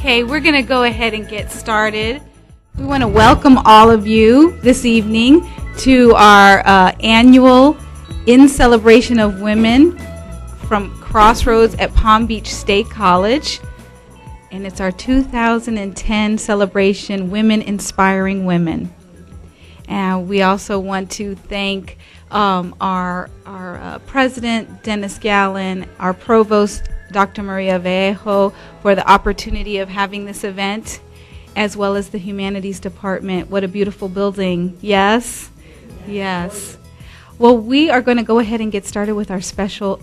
Okay, we're going to go ahead and get started. We want to welcome all of you this evening to our annual In Celebration of Women from Crossroads at Palm Beach State College. And it's our 2010 celebration, Women Inspiring Women. And we also want to thank our president, Dennis Gallen, our provost, Dr. Maria Vallejo, for the opportunity of having this event, as well as the Humanities Department. What a beautiful building. Yes? Yes. Well, we are going to go ahead and get started with our special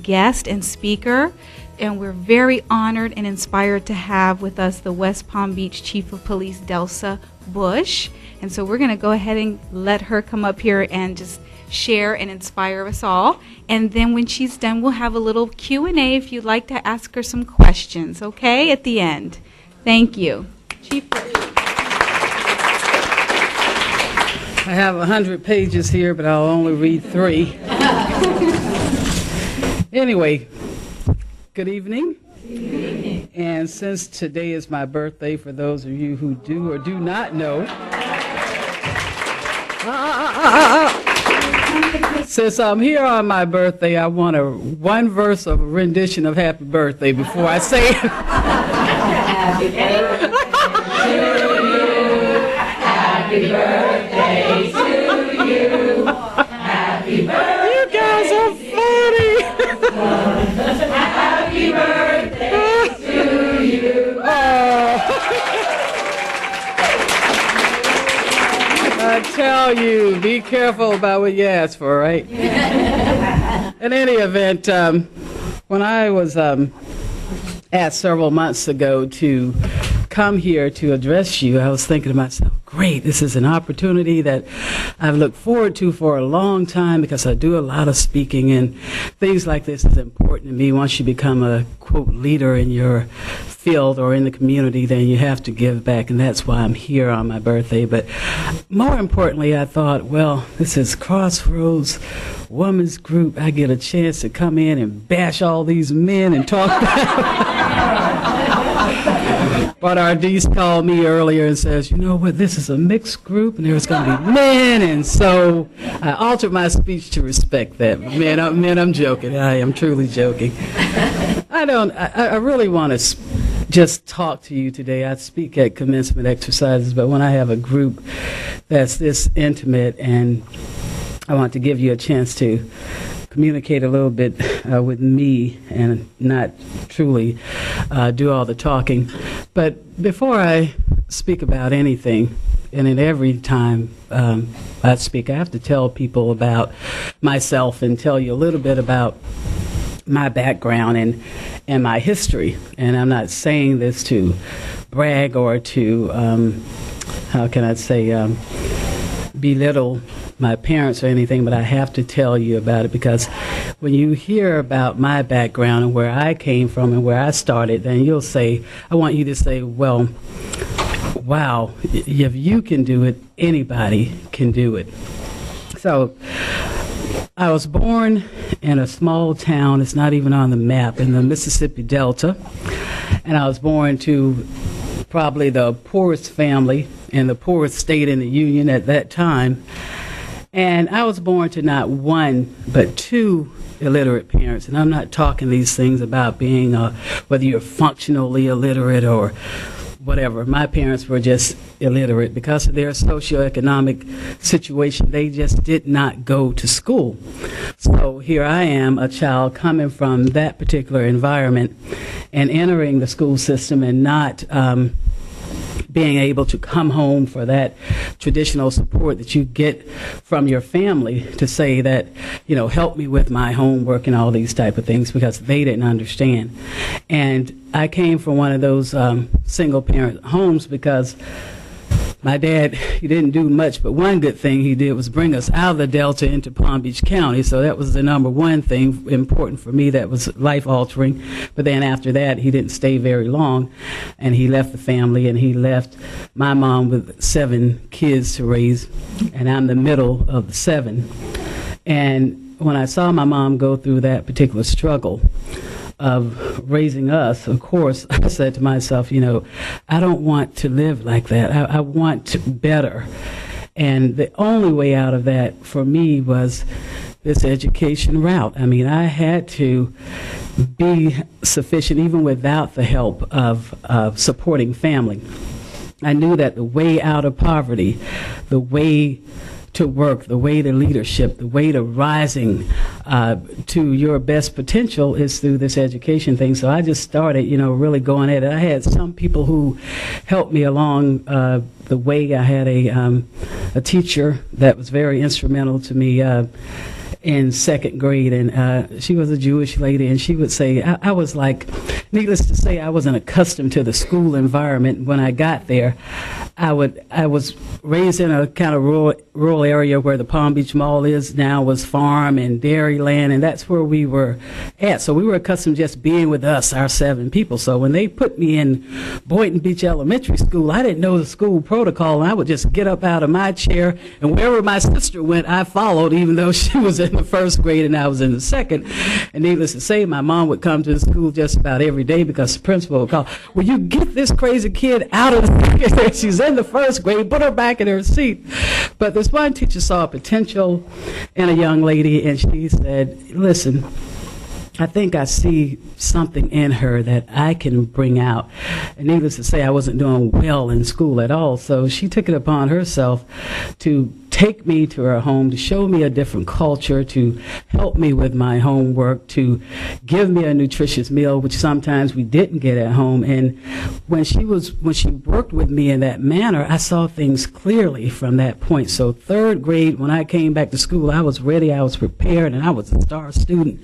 guest and speaker, and we're very honored and inspired to have with us the West Palm Beach Chief of Police, Delsa Bush. And so we're going to go ahead and let her come up here and just share and inspire us all. And then when she's done, we'll have a little Q&A if you'd like to ask her some questions, okay, at the end. Thank you. Chief Bush. I have 100 pages here, but I'll only read 3. Anyway, good evening. Good evening. And since today is my birthday, for those of you who do or do not know, since I'm here on my birthday, I want one verse of a rendition of Happy Birthday before I say it. Happy birthday to you. Happy birthday to you. Happy birthday. You guys are funny. Happy birthday to you. I tell you, be careful about what you ask for, right? In any event, when I was asked several months ago to come here to address you, I was thinking to myself, great, this is an opportunity that I've looked forward to for a long time because I do a lot of speaking, and things like this is important to me. Once you become a, quote, leader in your field or in the community, then you have to give back, and that's why I'm here on my birthday. But more importantly, I thought, well, this is Crossroads Women's Group. I get a chance to come in and bash all these men and talk But our Dees called me earlier and says, you know what, this is a mixed group and there's going to be men, and so I altered my speech to respect that. Men, I'm joking. I am truly joking. I really want to just talk to you today. I speak at commencement exercises, but when I have a group that's this intimate, and I want to give you a chance to communicate a little bit with me and not truly do all the talking. But before I speak about anything, and in every time I speak, I have to tell people about myself and tell you a little bit about my background and my history. And I'm not saying this to brag or to, how can I say, belittle my parents or anything, but I have to tell you about it, because when you hear about my background and where I came from and where I started, then you'll say, I want you to say, well, wow, if you can do it, anybody can do it. So I was born in a small town, it's not even on the map, in the Mississippi Delta, and I was born to probably the poorest family in the poorest state in the Union at that time. And I was born to not one, but 2 illiterate parents. And I'm not talking these things about being, whether you're functionally illiterate or whatever. My parents were just illiterate because of their socioeconomic situation. They just did not go to school. So here I am, a child coming from that particular environment and entering the school system and not being able to come home for that traditional support that you get from your family to say that, you know, help me with my homework and all these type of things, because they didn't understand. And I came from one of those single parent homes because my dad, he didn't do much, but one good thing he did was bring us out of the Delta into Palm Beach County. So that was the number one thing important for me that was life-altering. But then after that, he didn't stay very long, and he left the family, and he left my mom with 7 kids to raise, and I'm the middle of the 7. And when I saw my mom go through that particular struggle, of raising us, of course, I said to myself, I don't want to live like that. I want better. And the only way out of that for me was this education route. I mean, I had to be sufficient even without the help of supporting family. I knew that the way out of poverty, the way to work, the way to leadership, the way to rising to your best potential is through this education thing. So I just started, really going at it. I had some people who helped me along the way. I had a teacher that was very instrumental to me in second grade, and she was a Jewish lady, and she would say, I was like, needless to say, I wasn't accustomed to the school environment. When I got there, I was raised in a kind of rural area where the Palm Beach Mall is now, was farm and dairy land, and that's where we were at. So we were accustomed just being with us, our 7 people. So when they put me in Boynton Beach Elementary School, I didn't know the school protocol, and I would just get up out of my chair, and wherever my sister went, I followed, even though she was in the first grade and I was in the second. And needless to say, my mom would come to the school just about every day because the principal would call, will you get this crazy kid out of the second? She's in the first grade, put her back in her seat. But this one teacher saw potential in a young lady, and she said, listen, I think I see something in her that I can bring out. And needless to say, I wasn't doing well in school at all. So she took it upon herself to take me to her home, to show me a different culture, to help me with my homework, to give me a nutritious meal, which sometimes we didn't get at home. And when she worked with me in that manner, I saw things clearly from that point. So third grade, when I came back to school, I was ready, I was prepared, and I was a star student.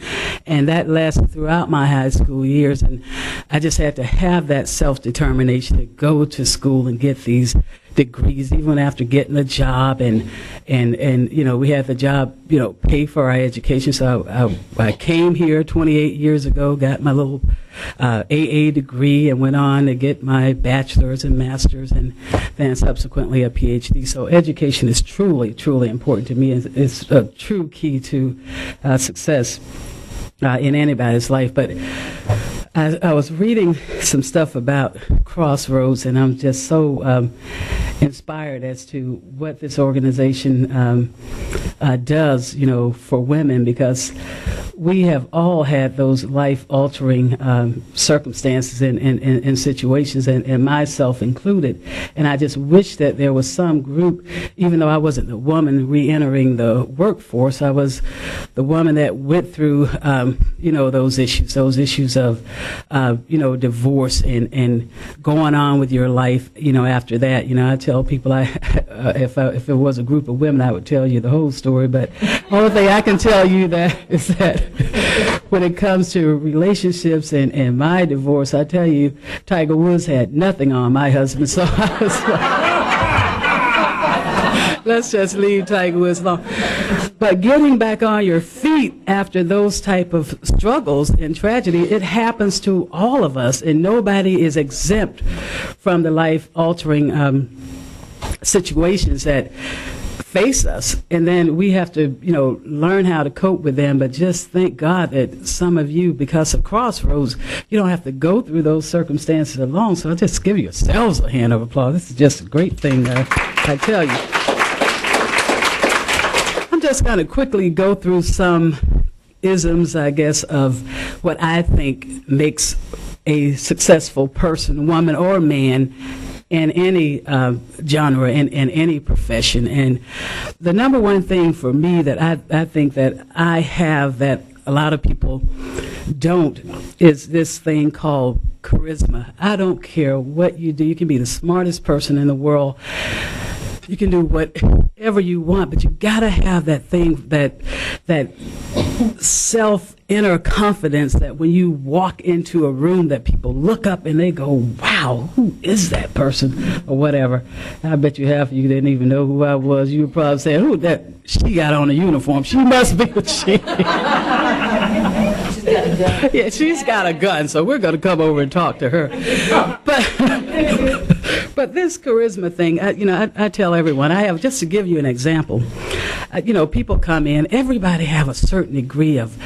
And that lasted throughout my high school years. And I just had to have that self-determination to go to school and get these degrees, even after getting a job, and we had the job, pay for our education. So I came here 28 years ago, got my little AA degree, and went on to get my bachelor's and master's, and then subsequently a PhD. So education is truly, truly important to me. It's a true key to success in anybody's life. But I was reading some stuff about Crossroads, and I'm just so inspired as to what this organization does, for women, because we have all had those life-altering circumstances and situations, and myself included. And I just wish that there was some group, even though I wasn't the woman re-entering the workforce, I was the woman that went through, those issues of, divorce and going on with your life, after that. I tell people, if it was a group of women, I would tell you the whole story, but only thing I can tell you is that when it comes to relationships and my divorce, I tell you, Tiger Woods had nothing on my husband, so I was like, let's just leave Tiger Woods alone. But getting back on your feet after those type of struggles and tragedy, it happens to all of us, and nobody is exempt from the life-altering situations that face us, and then we have to, learn how to cope with them. But just thank God that some of you, because of Crossroads, you don't have to go through those circumstances alone. So I'll just give yourselves a hand of applause. This is just a great thing, I tell you. I'm just going to quickly go through some isms, I guess, of what I think makes a successful person, woman or man, in any genre, in any profession. And the number one thing for me that I think that I have that a lot of people don't is this thing called charisma. I don't care what you do. You can be the smartest person in the world. You can do whatever you want, but you gotta have that thing, that inner confidence, that when you walk into a room that people look up and they go, wow, who is that person, or whatever. I bet you half of you didn't even know who I was. You were probably saying, who that, she got on a uniform, she must be what she She's got a gun. Yeah, she's got a gun, so we're going to come over and talk to her. But this charisma thing, I tell everyone, just to give you an example, people come in, everybody have a certain degree of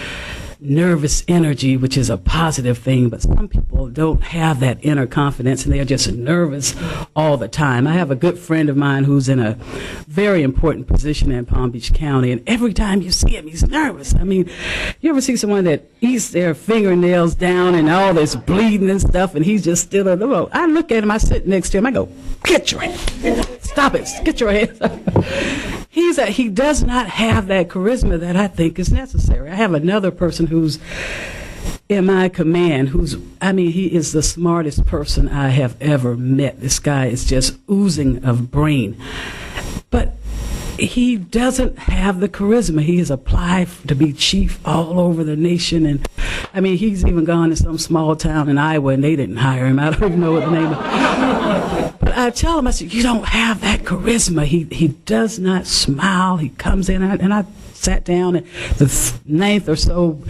nervous energy, which is a positive thing, but some people don't have that inner confidence and they're just nervous all the time. I have a good friend of mine who's in a very important position in Palm Beach County, and every time you see him, he's nervous. I mean, you ever see someone that eats their fingernails down and all this bleeding and stuff, and he's just still, I look at him, I sit next to him, I go, get your hand, stop it, get your hand. He does not have that charisma that I think is necessary. I have another person who's in my command he is the smartest person I have ever met. This guy is just oozing of brain. But he doesn't have the charisma. He has applied to be chief all over the nation. And he's even gone to some small town in Iowa and they didn't hire him. I don't even know what the name of. But I tell him, I said, you don't have that charisma. He does not smile. He comes in and I sat down at the 9th or so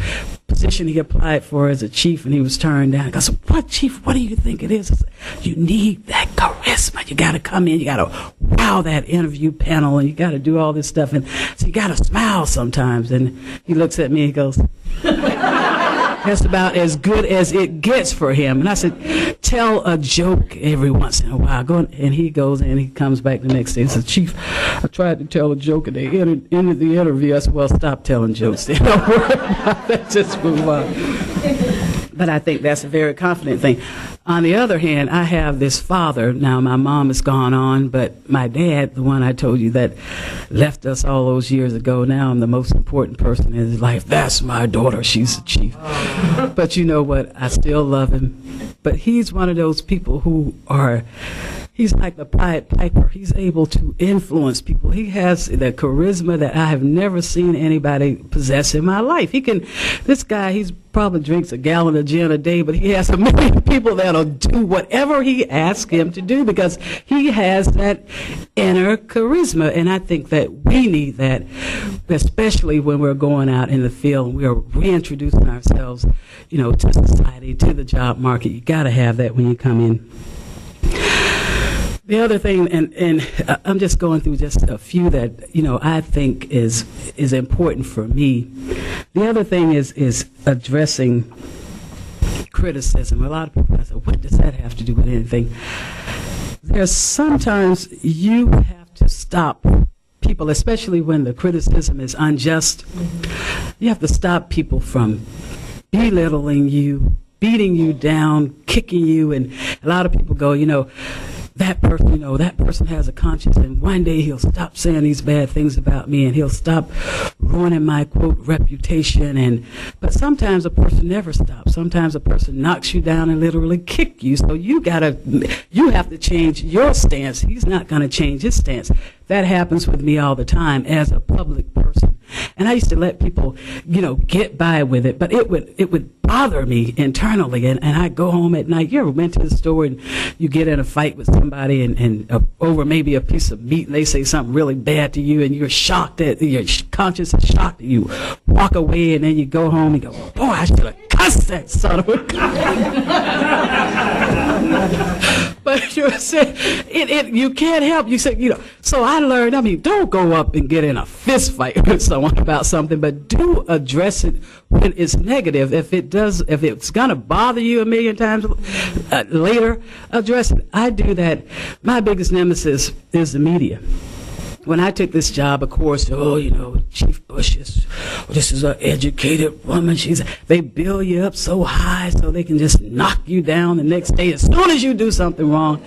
position he applied for as a chief, and he was turned down. I said, what, chief, what do you think it is? I said, you need that charisma. You got to come in, you got to wow that interview panel, and you got to do all this stuff, and so you got to smile sometimes. And he looks at me and he goes, that's about as good as it gets for him. And I said, tell a joke every once in a while. And he goes in, he comes back the next day and says, Chief, I tried to tell a joke and they ended the interview. I said, well, stop telling jokes. Don't worry about that, just move on. But I think that's a very confident thing. On the other hand, I have this father. Now, my mom has gone on, but my dad, the one I told you that left us all those years ago, now I'm the most important person in his life. That's my daughter. She's the chief. But you know what? I still love him. But he's one of those people he's like the Pied Piper. He's able to influence people. He has the charisma that I have never seen anybody possess in my life. This guy, he's probably drinks a gallon of gin a day, but he has a million people that'll do whatever he asks him to do because he has that inner charisma. And I think that we need that, especially when we're going out in the field and we're reintroducing ourselves, to society, to the job market. You got to have that when you come in. The other thing, and I'm just going through just a few that, I think is important for me. The other thing is addressing criticism. A lot of people say, what does that have to do with anything? There's sometimes you have to stop people, especially when the criticism is unjust. You have to stop people from belittling you, beating you down, kicking you, and a lot of people go, that person has a conscience, and one day he'll stop saying these bad things about me, and he'll stop ruining my, quote, reputation. But sometimes a person never stops. Sometimes a person knocks you down and literally kick you. So you have to change your stance. He's not going to change his stance. That happens with me all the time as a public person. And I used to let people, get by with it, but it would bother me internally. And I go home at night. You ever went to the store and you get in a fight with somebody and over maybe a piece of meat, and they say something really bad to you, and you're shocked your conscience is shocked, and you walk away, and then you go home and go, boy, I should have cussed that son of a gun. But you can't help. You say, so I learned, don't go up and get in a fist fight with someone about something, but do address it when it's negative. If it's going to bother you a million times later, address it. I do that. My biggest nemesis is the media. When I took this job, of course, Chief Bush this is an educated woman. They bill you up so high so they can just knock you down the next day as soon as you do something wrong.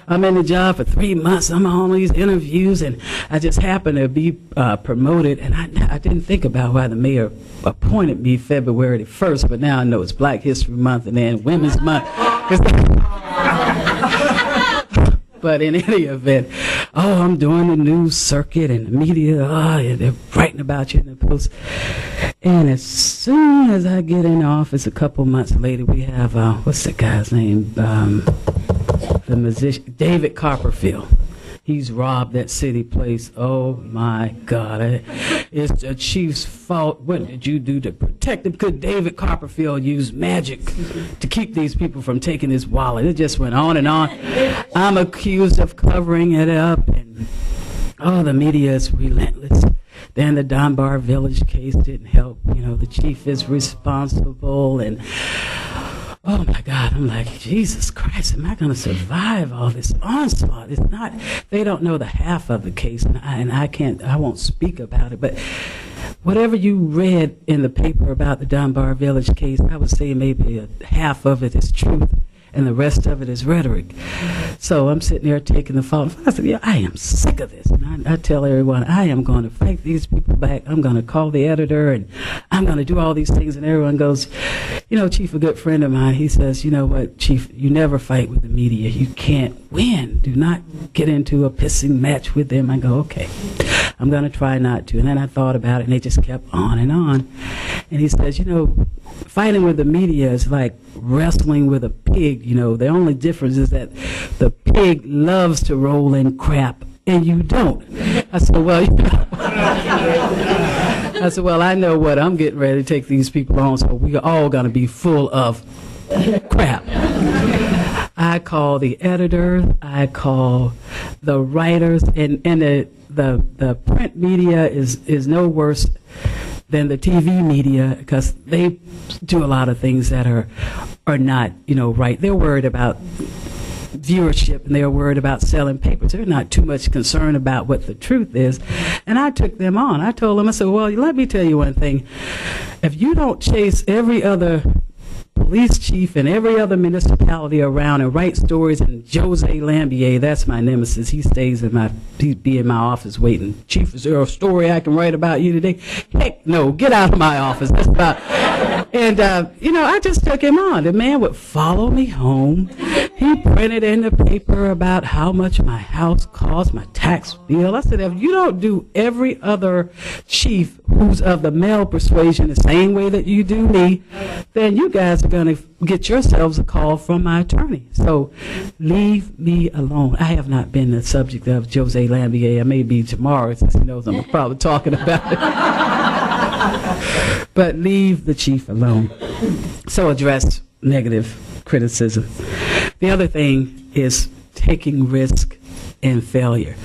I'm in the job for 3 months. I'm on these interviews, and I just happened to be promoted. And I didn't think about why the mayor appointed me February the 1st, but now I know it's Black History Month and then Women's Month. But in any event, I'm doing the news circuit and the media, they're writing about you in the Post. And as soon as I get in the office a couple months later, we have, what's that guy's name? The musician, David Copperfield. He's robbed that city place. Oh, my God. It's the chief's fault. What did you do to protect him? Could David Copperfield use magic to keep these people from taking his wallet? It just went on and on. I'm accused of covering it up. And the media is relentless. then the Dunbar Village case didn't help. The chief is responsible, and oh my God, I'm like, Jesus Christ, am I going to survive all this onslaught? It's not, they don't know the half of the case, and I won't speak about it, but whatever you read in the paper about the Dunbar Village case, I would say maybe half of it is truth, and the rest of it is rhetoric. So I'm sitting there taking the fall. I said, yeah, I am sick of this. And I tell everyone, I am going to fight these people back. I'm going to call the editor, and I'm going to do all these things. And everyone goes, Chief, a good friend of mine, he says, you know what, Chief, you never fight with the media. You can't win. Do not get into a pissing match with them. I go, okay, I'm going to try not to. And then I thought about it, and they just kept on and on. And he says, fighting with the media is like wrestling with a pig. The only difference is that the pig loves to roll in crap and you don't. I said, well, I know what I'm getting ready to take these people on, so we are all going to be full of crap. I call the editors, I call the writers, and the print media is no worse than the TV media, because they do a lot of things that are not, right. They're worried about viewership, and they're worried about selling papers. They're not too much concerned about what the truth is. And I took them on. I told them, I said, well, let me tell you one thing. If you don't chase every other police chief and every other municipality around and write stories, and Jose Lambier, that's my nemesis. He he'd be in my office waiting. Chief, is there a story I can write about you today? Heck no, get out of my office. That's about, and I just took him on. The man would follow me home. He printed in the paper about how much my house cost, my tax bill. I said, if you don't do every other chief who's of the male persuasion the same way that you do me, then you guys are going to get yourselves a call from my attorney. So leave me alone. I have not been the subject of Jose Lambier. I may be tomorrow, since he knows I'm probably talking about it. But leave the chief alone. So address negative criticism. The other thing is taking risk and failure.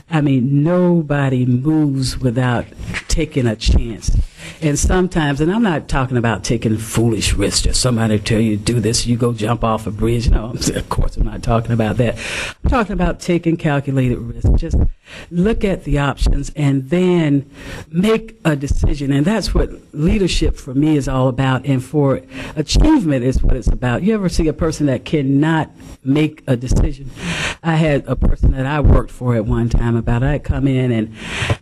I mean, nobody moves without taking a chance. And sometimes, and I'm not talking about taking foolish risks, just somebody tell you do this, you go jump off a bridge. No, of course I'm not talking about that. I'm talking about taking calculated risks. Just look at the options and then make a decision. And that's what leadership for me is all about, and for achievement is what it's about. You ever see a person that cannot make a decision? I had a person that I worked for at one time about it. I'd come in and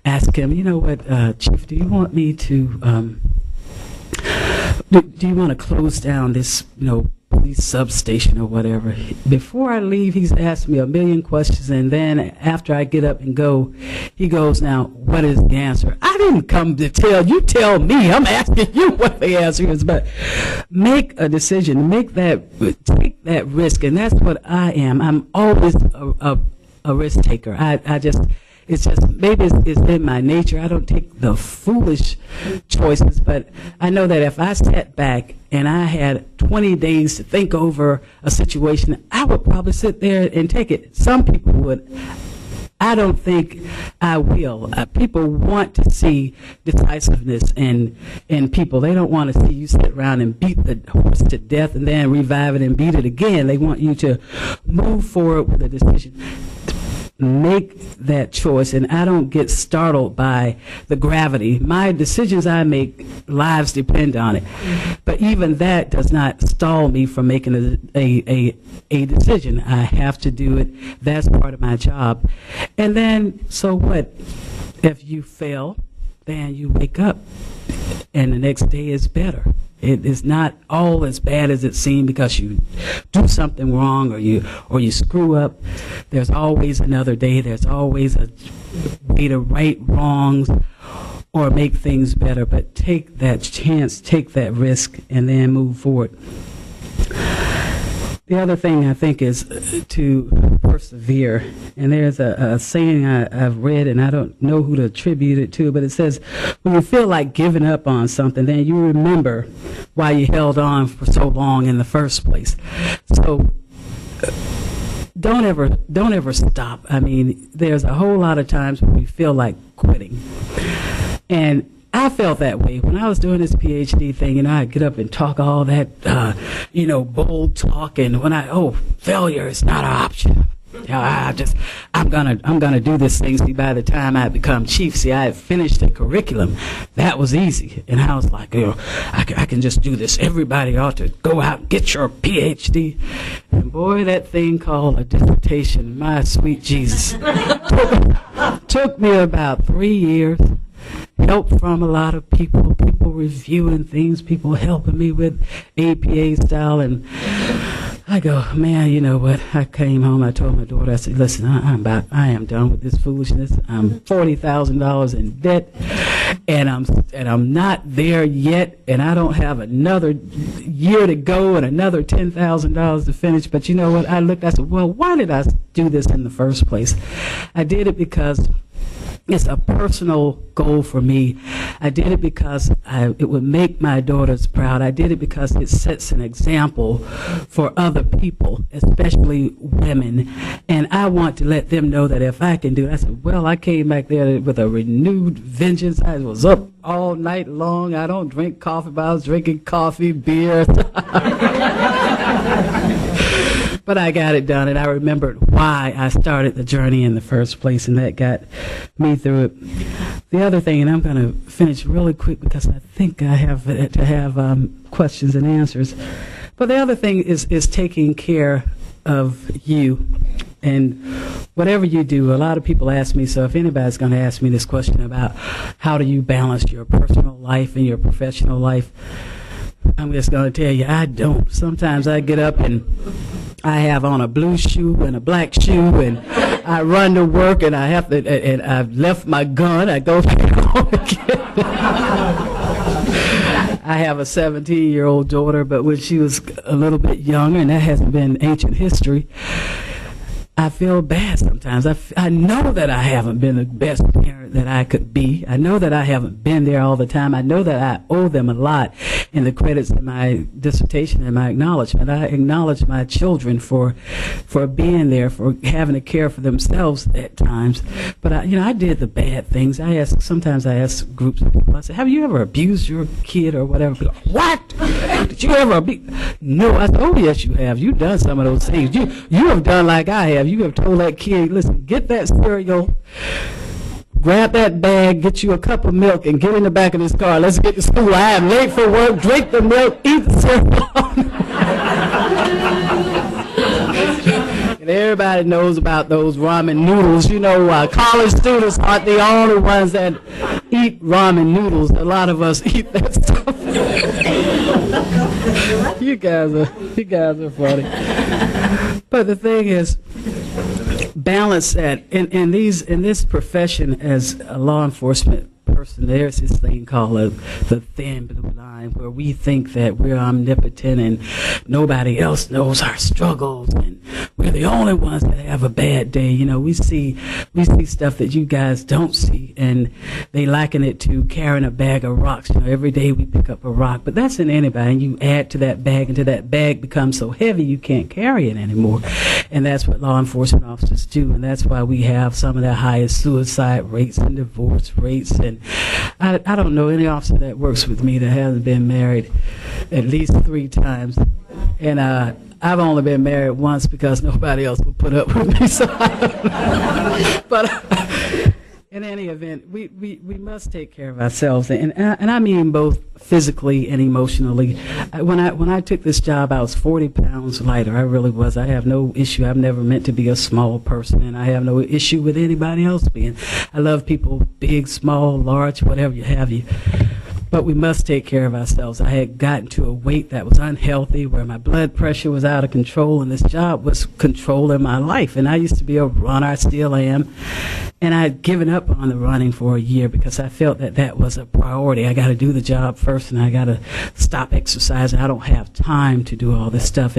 ask him, you know what, Chief, do you want me to, do you want to close down this, police substation or whatever? Before I leave, he's asked me a million questions, and then after I get up and go, he goes, now, what is the answer? I didn't come to tell you, tell me. I'm asking you what the answer is. But make a decision, take that risk, and that's what I am. I'm always a risk taker. It's just, maybe it's in my nature. I don't take the foolish choices, but I know that if I sat back and I had 20 days to think over a situation, I would probably sit there and take it. Some people would. I don't think I will. People want to see decisiveness in people. They don't want to see you sit around and beat the horse to death and then revive it and beat it again. They want you to move forward with a decision. Make that choice, and I don't get startled by the gravity. My decisions I make, lives depend on it. But even that does not stall me from making a decision. I have to do it. That's part of my job. And then, so what? If you fail, then you wake up, and the next day is better. It is not all as bad as it seems because you do something wrong or you screw up. There's always another day. There's always a way to right wrongs or make things better. But take that chance, take that risk, and then move forward. The other thing I think is to persevere. And there's a saying I've read, and I don't know who to attribute it to, but it says, when you feel like giving up on something, then you remember why you held on for so long in the first place. So don't ever stop. I mean, there's a whole lot of times when we feel like quitting. And I felt that way when I was doing this PhD thing. I'd get up and talk all that, bold talk, and failure is not an option. I'm gonna do this thing. See, by the time I become chief, I had finished the curriculum. That was easy, and I was like, I can just do this. Everybody ought to go out and get your PhD. And boy, that thing called a dissertation, my sweet Jesus, took me about 3 years. Help from a lot of people reviewing things, people helping me with APA style, and I go, man, you know what? I came home, I told my daughter, I said, listen, I am done with this foolishness. I'm $40,000 in debt, and I'm not there yet, and I don't have another year to go and another $10,000 to finish. But you know what? I said, well, why did I do this in the first place? I did it because it's a personal goal for me. I did it because it would make my daughters proud. I did it because it sets an example for other people, especially women. And I want to let them know that if I can do it. I said, well, I came back there with a renewed vengeance. I was up all night long. I don't drink coffee, but I was drinking coffee, beer. But I got it done, and I remembered why I started the journey in the first place, and that got me through it. The other thing, and I'm going to finish really quick because I think I have to have questions and answers. But the other thing is taking care of you. And whatever you do, a lot of people ask me, so if anybody's going to ask me this question about how do you balance your personal life and your professional life, I'm just going to tell you, I don't. Sometimes I get up and I have on a blue shoe and a black shoe, and I run to work, and and I've left my gun. I go back home again. I have a 17-year-old daughter, but when she was a little bit younger, and that hasn't been ancient history, I feel bad sometimes. I know that I haven't been the best parent that I could be. I know that I haven't been there all the time. I know that I owe them a lot in the credits of my dissertation and my acknowledgement. I acknowledge my children for being there, for having to care for themselves at times. But I did the bad things. Sometimes I ask groups of people, I say, have you ever abused your kid or whatever? People, what? Did you ever abuse? No. I said, oh yes you have. You've done some of those things. You have done like I have. You have told that kid, listen, get that cereal, grab that bag, get you a cup of milk, and get in the back of this car. Let's get to school. I am late for work. Drink the milk, eat the cereal. And everybody knows about those ramen noodles. College students aren't the only ones that eat ramen noodles. A lot of us eat that stuff. You guys are funny. But the thing is, balance that in this profession as a law enforcement person, there's this thing called the thin blue line, where we think that we're omnipotent and nobody else knows our struggles, and we're the only ones that have a bad day. We see stuff that you guys don't see, and they liken it to carrying a bag of rocks. Every day we pick up a rock, but that's in anybody, and you add to that bag until that bag becomes so heavy you can't carry it anymore. And that's what law enforcement officers do, and that's why we have some of the highest suicide rates and divorce rates. And I don't know any officer that works with me that hasn't been married at least 3 times. And I've only been married once because nobody else would put up with me. So I don't know. But in any event, we must take care of ourselves, and I mean both physically and emotionally. When I took this job, I was 40 pounds lighter. I really was. I have no issue. I've never meant to be a small person, and I have no issue with anybody else being. I love people, big, small, large, whatever you have. But we must take care of ourselves. I had gotten to a weight that was unhealthy, where my blood pressure was out of control, and this job was controlling my life. And I used to be a runner. I still am. And I had given up on the running for a year because I felt that was a priority. I got to do the job first, and I got to stop exercising. I don't have time to do all this stuff.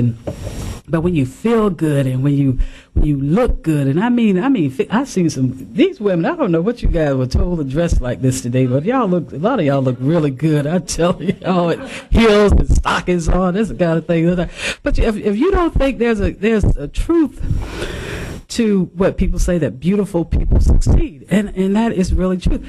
But when you feel good and when you look good, and I mean, I've seen these women. I don't know what you guys were told to dress like this today, but a lot of y'all look really good. I tell you, with heels and stockings on, this kind of thing. But if you don't think there's a truth to what people say, that beautiful people succeed. And that is really true.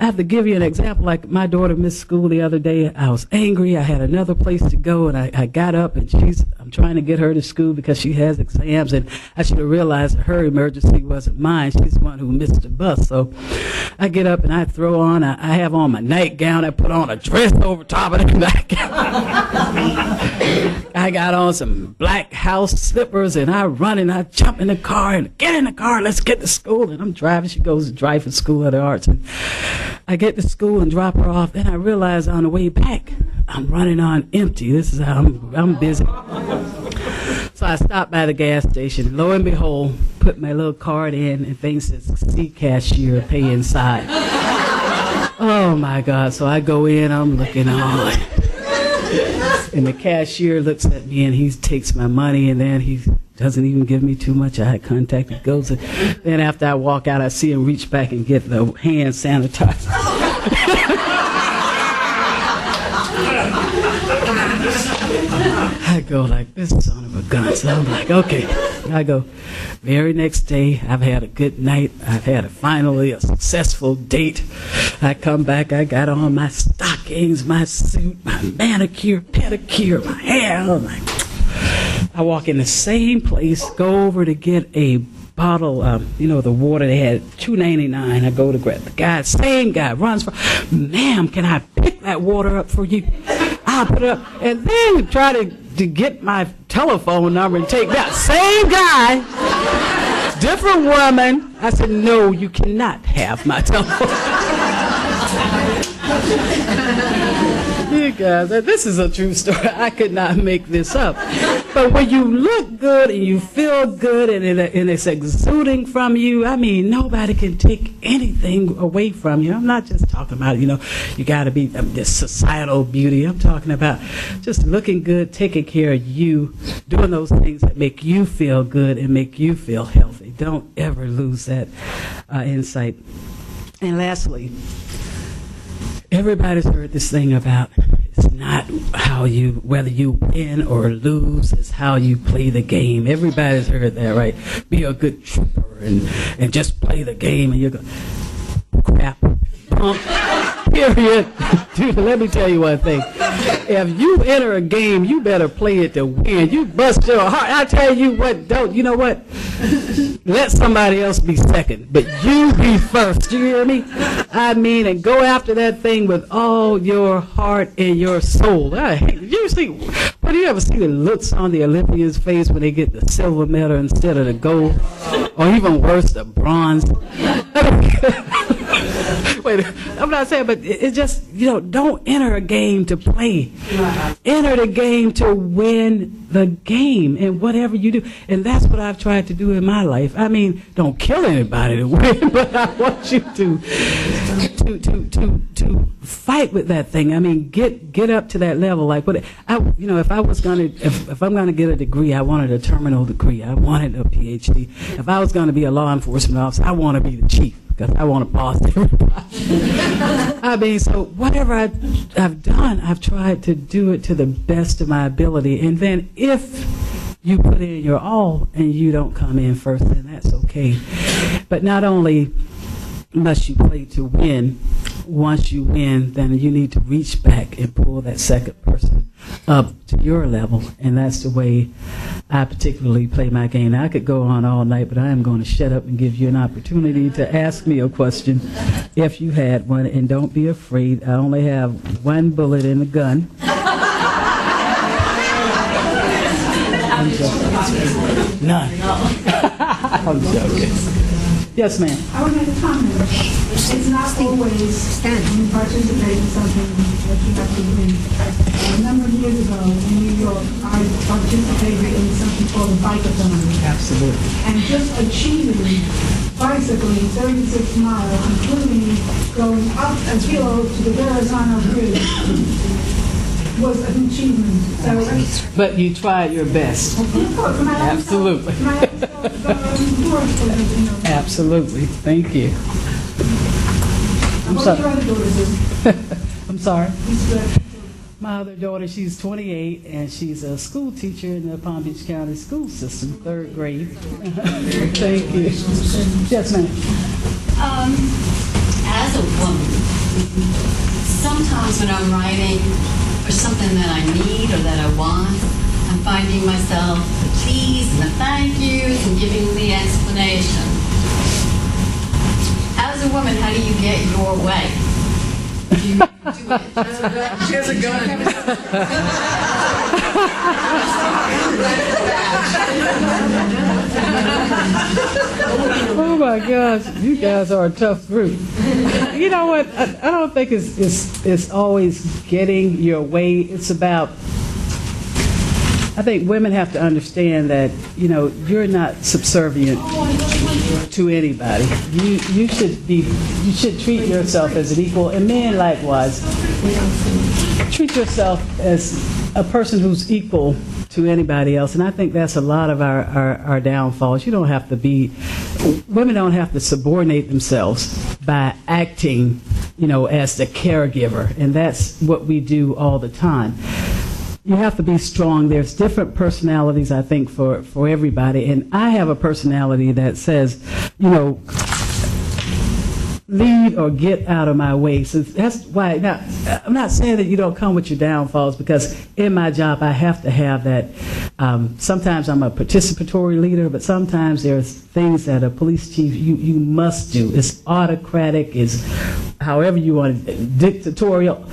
I have to give you an example. Like my daughter missed school the other day. I was angry. I had another place to go, and I got up, and I'm trying to get her to school because she has exams, and I should have realized that her emergency wasn't mine. She's the one who missed the bus. So I get up and I throw on, I have on my nightgown. I put on a dress over top of the nightgown. I got on some black house slippers, and I run and I jump in the car and get in the car, let's get to school. And I'm driving. She goes to driving school at the arts. And I get to school and drop her off. Then I realize on the way back, I'm running on empty. This is how I'm busy. So I stopped by the gas station. Lo and behold, put my little card in, and things says "See cashier, pay inside." Oh my God! So I go in. I'm looking on, and the cashier looks at me, and he takes my money, and then he doesn't even give me too much eye contact. He goes, and then after I walk out, I see him reach back and get the hand sanitizer. I go like, this son of a gun. So I'm like, okay. I go, very next day, I've had a good night. I've had finally a successful date. I come back, I got on my stockings, my suit, my manicure, pedicure, my hair. I'm like, I walk in the same place, go over to get a bottle of, the water. They had $2.99. I go to grab the guy, same guy, runs for, ma'am, can I pick that water up for you? I'll put it up. And then try to get my telephone number and take that same guy, different woman. I said, no, you cannot have my telephone. You guys, this is a true story. I could not make this up. But when you look good and you feel good and it's exuding from you, I mean, nobody can take anything away from you. I'm not just talking about, you got to be this societal beauty. I'm talking about just looking good, taking care of you, doing those things that make you feel good and make you feel healthy. Don't ever lose that insight. And lastly, everybody's heard this thing about it's not whether you win or lose, it's how you play the game. Everybody's heard that, right? Be a good trooper and just play the game, and you go, crap, pump, period. Dude, let me tell you one thing. If you enter a game, you better play it to win. You bust your heart. I tell you what, you know what? Let somebody else be second, but you be first. You hear me? I mean, and go after that thing with all your heart and your soul. Do you ever see the looks on the Olympians' face when they get the silver medal instead of the gold? Or even worse, the bronze? Wait, I'm not saying, but it's just, don't enter a game to play. Enter the game to win the game in whatever you do. And that's what I've tried to do in my life. I mean, don't kill anybody to win, but I want you to fight with that thing. I mean, get up to that level. Like if I'm gonna get a degree, I wanted a terminal degree. I wanted a PhD. If I was gonna be a law enforcement officer, I want to be the chief, because I want to boss everybody. I mean, so whatever I've done, I've tried to do it to the best of my ability. And then if you put in your all and you don't come in first, then that's okay. But not only must you play to win, once you win, then you need to reach back and pull that second person up to your level. And that's the way I particularly play my game. Now, I could go on all night, but I am going to shut up and give you an opportunity to ask me a question if you had one. And don't be afraid. I only have one bullet in the gun. I'm joking. None. I'm joking. Yes, ma'am. I would make a comment. It's not always when you participate in something that you have to win. A number of years ago in New York, I participated in something called a bike-a-thon. Absolutely. And just achieving bicycling 36 miles, including going up a hill to the Verrazano Bridge, was an achievement. So, but you tried your best. Absolutely. Absolutely. Thank you. I'm sorry. I'm sorry. My other daughter, she's 28, and she's a school teacher in the Palm Beach County school system, 3rd grade. Thank you. Yes, ma'am. As a woman, sometimes when I'm writing for something that I need or that I want, I'm finding myself the please and the thank yous and giving the explanation. As a woman, how do you get your way? Do you do it? She has a gun. Oh my gosh, you guys are a tough group. You know what? I don't think it's always getting your way. It's about. I think women have to understand that, you know, you're not subservient to anybody. You should treat yourself as an equal, and men likewise. Treat yourself as a person who's equal to anybody else, and I think that's a lot of our downfalls. You don't have to be, women don't have to subordinate themselves by acting, you know, as the caregiver, and that's what we do all the time. You have to be strong. There's different personalities, I think, for everybody. And I have a personality that says, you know, lead or get out of my way. So that's why, now, I'm not saying that you don't come with your downfalls, because in my job I have to have that. Sometimes I'm a participatory leader, but sometimes there's things that a police chief, you must do. It's autocratic, it's however you want it, dictatorial.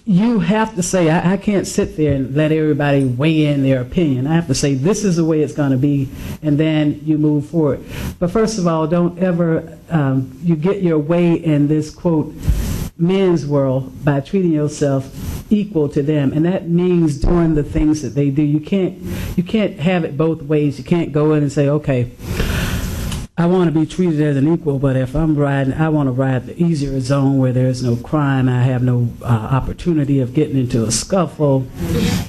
You have to say, I can't sit there and let everybody weigh in their opinion. I have to say, this is the way it's going to be, and then you move forward. But first of all, don't ever, you get your way in this, quote, men's world by treating yourself equal to them, and that means doing the things that they do. You can't have it both ways. You can't go in and say, okay, I want to be treated as an equal, but if I'm riding, I want to ride the easier zone where there's no crime, I have no opportunity of getting into a scuffle,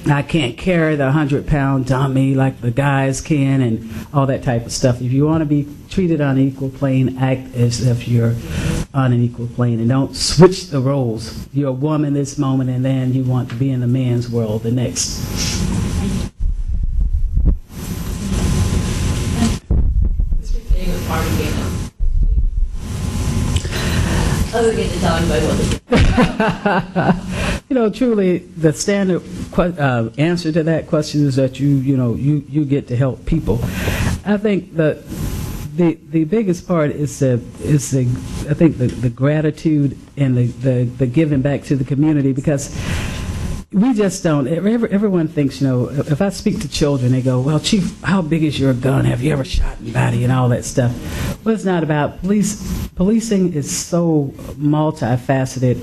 I can't carry the 100-pound dummy like the guys can, and all that type of stuff. If you want to be treated on an equal plane, act as if you're on an equal plane, and don't switch the roles. You're a woman this moment, and then you want to be in the man's world the next. Other than talking about women. You know, truly, the standard answer to that question is that you get to help people. I think that the biggest part is the gratitude and the giving back to the community, because we just don't. Everyone thinks, you know, if I speak to children, they go, well, Chief, how big is your gun? Have you ever shot anybody? And all that stuff. Well, it's not about policing is so multifaceted.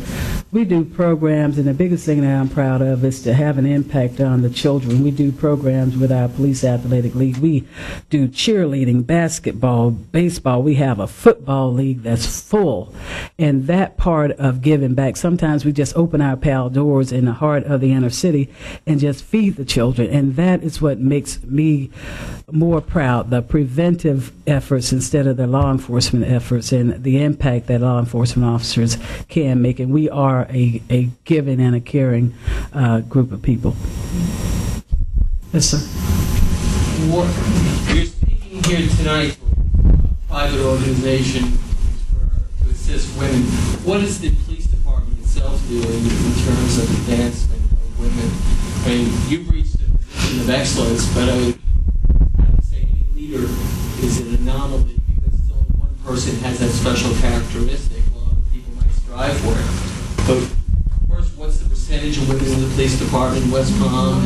We do programs, and the biggest thing that I'm proud of is to have an impact on the children. We do programs with our Police Athletic League. We do cheerleading, basketball, baseball. We have a football league that's full. And that part of giving back, sometimes we just open our PAL doors in the heart of the inner city and just feed the children. And that is what makes me more proud, the preventive efforts instead of the law enforcement efforts, and the impact that law enforcement officers can make. And we are a giving and a caring group of people. Yes, sir. You're speaking here tonight for a private organization to assist women. What is the police department itself doing in terms of advancement of women? I mean, you've reached a position of excellence, but I would say any leader is an anomaly because only one person has that special characteristic, while other people might strive for it. But first, what's the percentage of women in the police department in West Palm?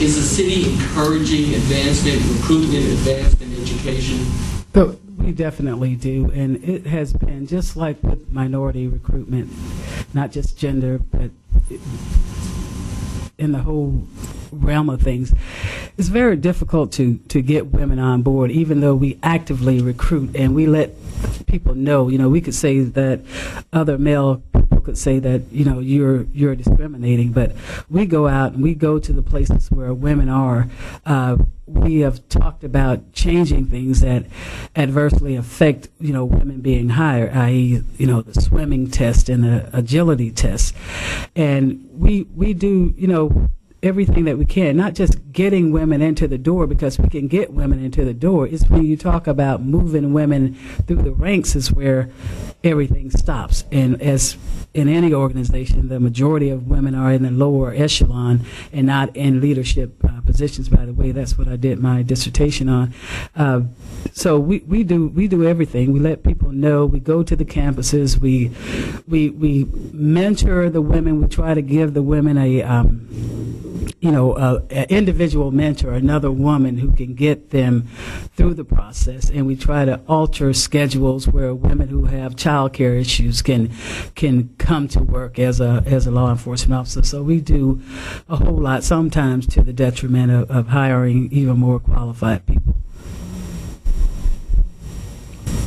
Is the city encouraging advancement, recruitment, advancement, education? So we definitely do, and it has been just like with minority recruitment, not just gender, but in the whole realm of things. It's very difficult to get women on board, even though we actively recruit and we let people know. You know, we could say that other male people could say that, you're discriminating, but we go out and we go to the places where women are. We have talked about changing things that adversely affect, women being higher, i.e., the swimming test and the agility test. And we do, everything that we can, not just getting women into the door, because we can get women into the door. It's when you talk about moving women through the ranks is where everything stops. And as in any organization, the majority of women are in the lower echelon and not in leadership positions. By the way, that's what I did my dissertation on. So we do everything. We let people know. We go to the campuses. We mentor the women. We try to give the women an individual mentor, another woman who can get them through the process, and we try to alter schedules where women who have child care issues can come to work as a law enforcement officer. So we do a whole lot, sometimes to the detriment of hiring even more qualified people.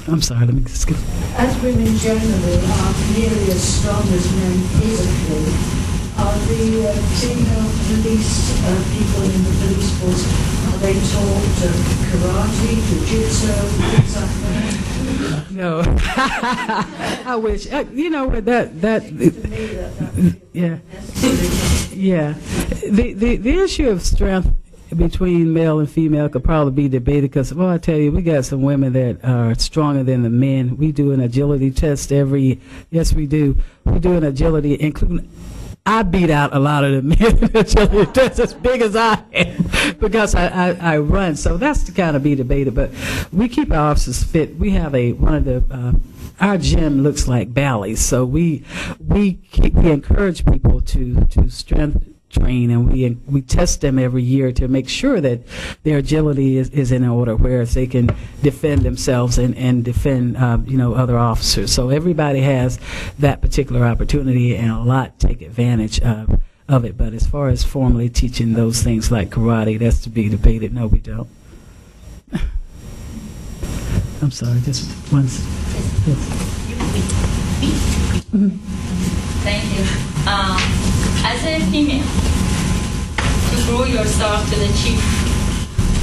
I'm sorry, let me skip. As women generally are nearly as strong as men physically, are the female police people in the police force, are they taught karate, jiu-jitsu, things like that? No. I wish. That yeah. Yeah. The issue of strength between male and female could probably be debated because, well, I tell you, we got some women that are stronger than the men. We do an agility test yes, we do. We do an agility, including, I beat out a lot of the men in agility tests as big as I am because I run. So that's to kind of be debated. But we keep our officers fit. We have our gym looks like Bally's. So we encourage people to strength train, and we test them every year to make sure that their agility is in order, whereas they can defend themselves and defend other officers. So everybody has that particular opportunity, and a lot take advantage of it. But as far as formally teaching those things like karate, that's to be debated. No, we don't. I'm sorry, just once. Yes. Thank you. As a female, to grow yourself to the chief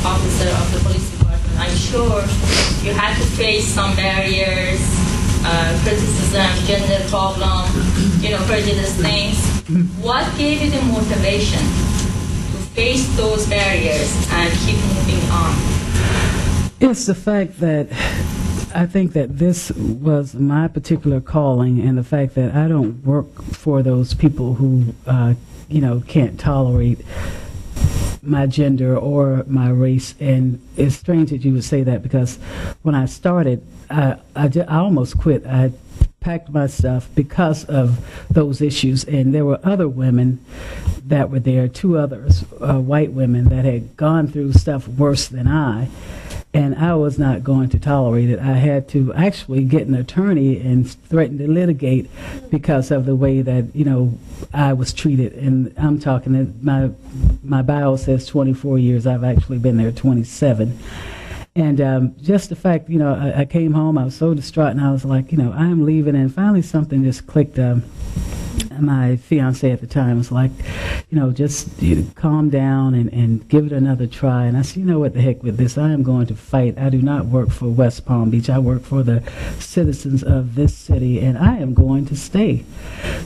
officer of the police department, I'm sure you had to face some barriers, criticism, gender problem, prejudice things. What gave you the motivation to face those barriers and keep moving on? It's the fact that I think that this was my particular calling, and the fact that I don't work for those people who, can't tolerate my gender or my race. And it's strange that you would say that, because when I started, I almost quit. I packed my stuff because of those issues, and there were other women that were there, two others, white women, that had gone through stuff worse than I. And I was not going to tolerate it. I had to actually get an attorney and threaten to litigate because of the way that, I was treated. And I'm talking, my bio says 24 years. I've actually been there 27. And just the fact, I came home, I was so distraught, and I was like, I'm leaving. And finally something just clicked. My fiance at the time was like, just calm down and give it another try. And I said, what the heck with this? I am going to fight. I do not work for West Palm Beach. I work for the citizens of this city, and I am going to stay.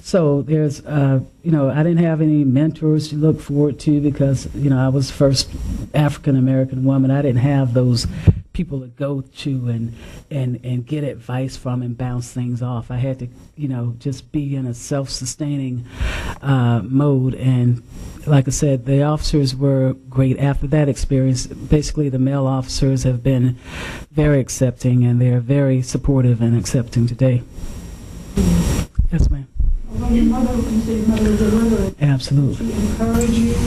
So there's, I didn't have any mentors to look forward to because, I was first African-American woman. I didn't have those people to go to and get advice from and bounce things off. I had to, just be in a self-sustaining mode. And like I said, the officers were great. After that experience, basically the male officers have been very accepting, and they're very supportive and accepting today. Yes, ma'am. When your mother, you say your mother was a mother, Absolutely. she encouraged you to do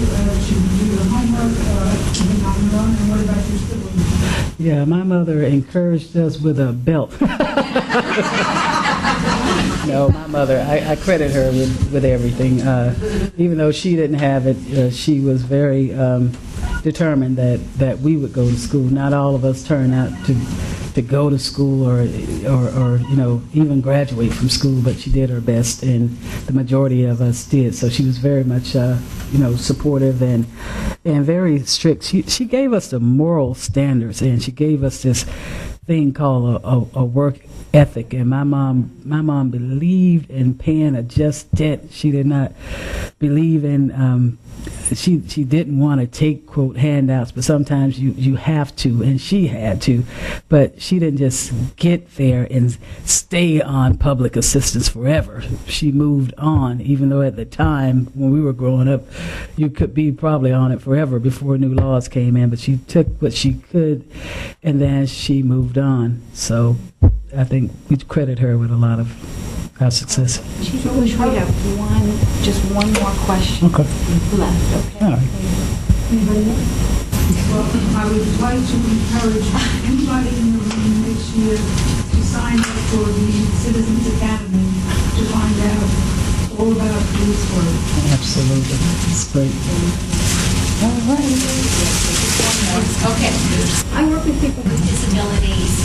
your homework on your own, and what about your siblings? Yeah, my mother encouraged us with a belt. No, my mother, I credit her with everything. Even though she didn't have it, she was very determined that we would go to school. Not all of us turned out to to go to school or even graduate from school, but she did her best, and the majority of us did. So she was very much supportive and very strict. She gave us the moral standards, and she gave us this thing called a work ethic. And my mom believed in paying a just debt. She did not believe in she didn't want to take, quote, handouts, but sometimes you have to, and she had to. But she didn't just get there and stay on public assistance forever. She moved on, even though at the time when we were growing up, you could be probably on it forever before new laws came in. But she took what she could, and then she moved on. So I think we credit her with a lot of our success. Chief Bush, we have just one more question left. Okay. All right. Anybody else? Well, I would like to encourage anybody in the room next year to sign up for the Citizens Academy to find out all about police work. Absolutely. That's great. Okay. I work with people with disabilities.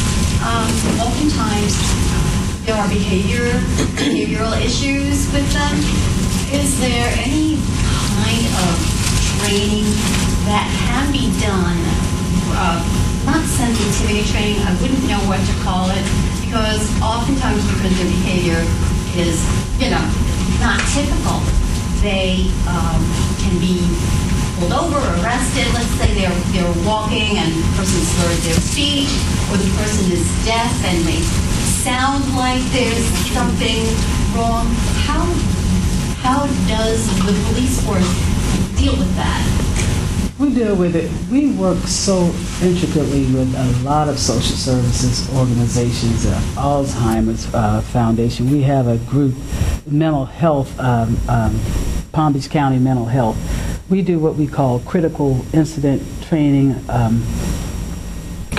Oftentimes, there are behavioral issues with them. Is there any kind of training that can be done? Not sensitivity training, I wouldn't know what to call it, because oftentimes because their behavior is, not typical, they can be pulled over, arrested. Let's say they're walking and the person slurs their speech, or the person is deaf and they sound like there's something wrong. How does the police force deal with that? We deal with it. We work so intricately with a lot of social services organizations, Alzheimer's Foundation. We have a group, mental health, Palm Beach County Mental Health. We do what we call critical incident training,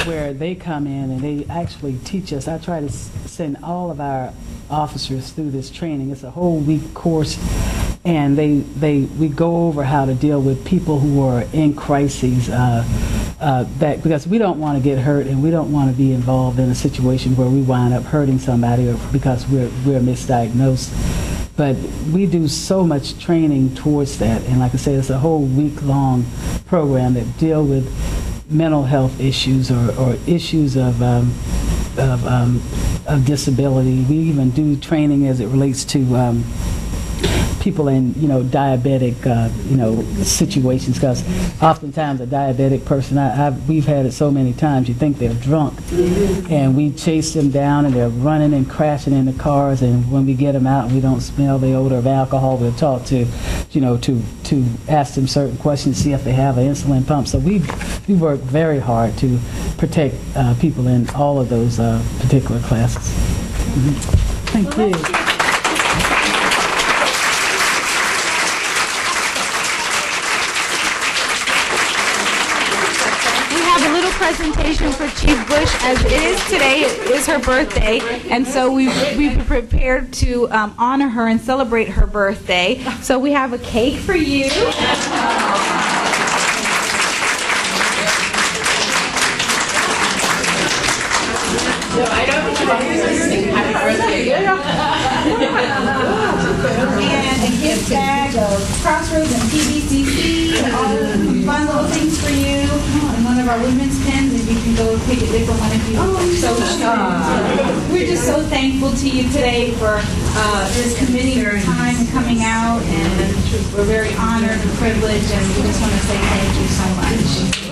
where they come in and they actually teach us. I try to send all of our officers through this training. It's a whole week course, and we go over how to deal with people who are in crises, because we don't want to get hurt, and we don't want to be involved in a situation where we wind up hurting somebody or because we're misdiagnosed. But we do so much training towards that, and like I said, it's a whole week-long program that deal with mental health issues or issues of disability. We even do training as it relates to people in diabetic situations, because oftentimes a diabetic person, we've had it so many times, you think they're drunk, and we chase them down and they're running and crashing into cars, and when we get them out and we don't smell the odor of alcohol, we'll talk to ask them certain questions, see if they have an insulin pump. So we work very hard to protect people in all of those particular classes. Thank you. Presentation for Chief Bush, as it is today. It is her birthday, and so we've prepared to honor her and celebrate her birthday. So we have a cake for you. And a gift bag of Crossroads and PBCC, and all the fun little things for you, and one of our women's pens, and you can go pick a different one if you so choose. We're just so thankful to you today for this committing your time and coming out, and we're very honored and privileged, and we just want to say thank you so much.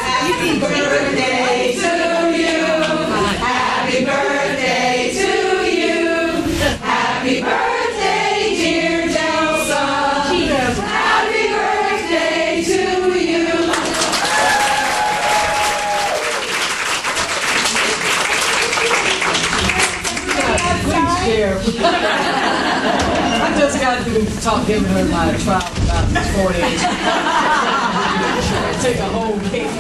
Happy birthday to you. Happy birthday to you. Happy birthday, dear Delsa. Happy birthday to you. Please share. I just got to giving her my trial about this 40. Take a whole cake,